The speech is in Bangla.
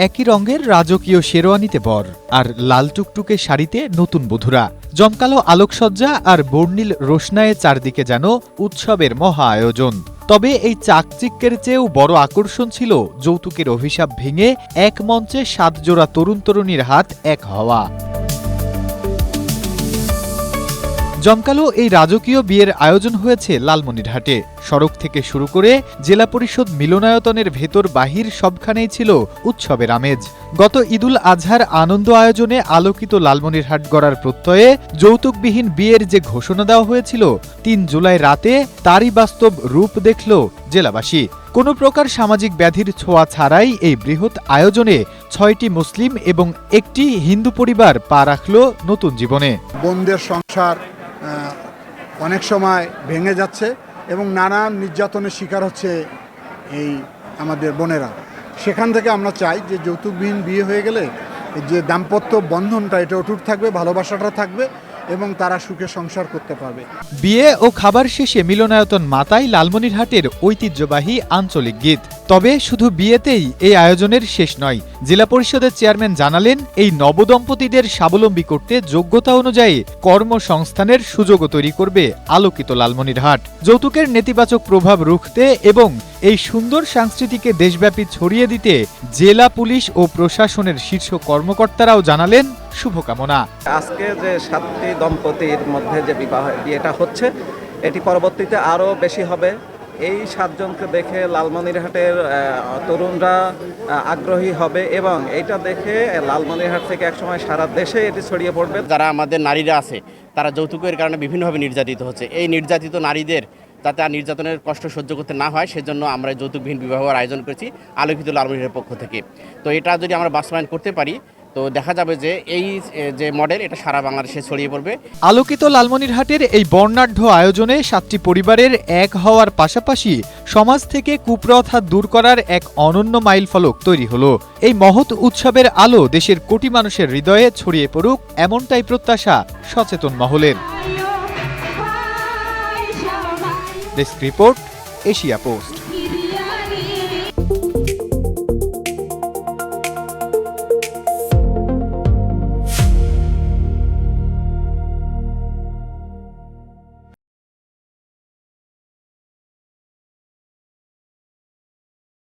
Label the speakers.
Speaker 1: একই রঙের রাজকীয় শেরওয়ানিতে বর আর লাল টুকটুকে শাড়িতে নতুন বধূরা। জমকালো আলোকসজ্জা আর বর্ণিল রোশনায়ে চারদিকে যেন উৎসবের মহা আয়োজন। তবে এই চাকচিক্যের চেয়েও বড় আকর্ষণ ছিল যৌতুকের অভিশাপ ভেঙে এক মঞ্চে ৭ জোড়া তরুণ তরুণীর হাত এক হওয়া। জমকালো এই রাজকীয় বিয়ের আয়োজন হয়েছে লালমনিরহাটে। সড়ক থেকে শুরু করে জেলা পরিষদ মিলনায়তনের ভেতর বাহির সবখানেই ছিল উৎসবের আমেজ। গত ঈদুল আজহার আনন্দ আয়োজনে আলোকিত লালমনিরহাট গড়ার প্রত্যয়ে যৌতুকবিহীন বিয়ের যে ঘোষণা দেওয়া হয়েছিল, ৩ জুলাই রাতে তারই বাস্তব রূপ দেখল জেলাবাসী। কোনো প্রকার সামাজিক ব্যাধির ছোঁয়া ছাড়াই এই বৃহৎ আয়োজনে ৬টি মুসলিম এবং একটি হিন্দু পরিবার পা রাখল নতুন জীবনে।
Speaker 2: বোনদের সংসার অনেক সময় ভেঙে যাচ্ছে এবং নানান নির্যাতনের শিকার হচ্ছে এই আমাদের বোনেরা। সেখান থেকে আমরা চাই যে যৌতুকবিহীন বিয়ে হয়ে গেলে যে দাম্পত্য বন্ধনটা এটা অটুট থাকবে, ভালোবাসাটা থাকবে এবং তারা সুখে সংসার করতে পারবে।
Speaker 1: বিয়ে ও খাবার শেষে মিলনায়তন মাতায় লালমনিরহাটের ঐতিহ্যবাহী আঞ্চলিক গীত। তবে শুধু বিয়েতেই এই আয়োজনের শেষ নয়। জেলা পরিষদের চেয়ারম্যান জানালেন, এই নবদম্পতিদের স্বাবলম্বী করতে যোগ্যতা অনুযায়ী কর্মসংস্থানের সুযোগও তৈরি করবে আলোকিত লালমনিরহাট। যৌতুকের নেতিবাচক প্রভাব রুখতে এবং এই সুন্দর সংস্কৃতিকে দেশব্যাপী ছড়িয়ে দিতে জেলা পুলিশ ও প্রশাসনের শীর্ষ কর্মকর্তারাও জানালেন শুভকামনা।
Speaker 3: আজকে যে 7টি দম্পতির মধ্যে যে বিয়েটা হচ্ছে, এটি পরবর্তীতে আরও বেশি হবে। এই 7 জনকে দেখে লালমনিরহাটের তরুণরা আগ্রহী হবে এবং এইটা দেখে লালমনিরহাট থেকে একসময় সারা দেশে এটি ছড়িয়ে পড়বে।
Speaker 4: যারা আমাদের নারীরা আছে, তারা যৌতুকের কারণে বিভিন্নভাবে নির্যাতিত হচ্ছে। এই নির্যাতিত নারীদের যাতে আর নির্যাতনের কষ্ট সহ্য করতে না হয়, সেজন্য আমরা যৌতুকবিহীন বিবাহের আয়োজন করেছি আলোকিত লালমনিরহাটের পক্ষ থেকে। তো এটা যদি আমরা বাস্তবায়ন করতে পারি, তো দেখা যাবে যে এই যে মডেল, এটা সারা বাংলাদেশে ছড়িয়ে পড়বে।
Speaker 1: আলোকিত লালমনিরহাটের এই বর্ণাঢ্য আয়োজনে 7টি পরিবারের এক হওয়ার পাশাপাশি সমাজ থেকে কুপ্রথা দূর করার এক অনন্য মাইলফলক তৈরি হলো। এই মহৎ উৎসবের আলো দেশের কোটি মানুষের হৃদয়ে ছড়িয়ে পড়ুক, এমনটাই প্রত্যাশা সচেতন মহলের। Desk report, Asia post.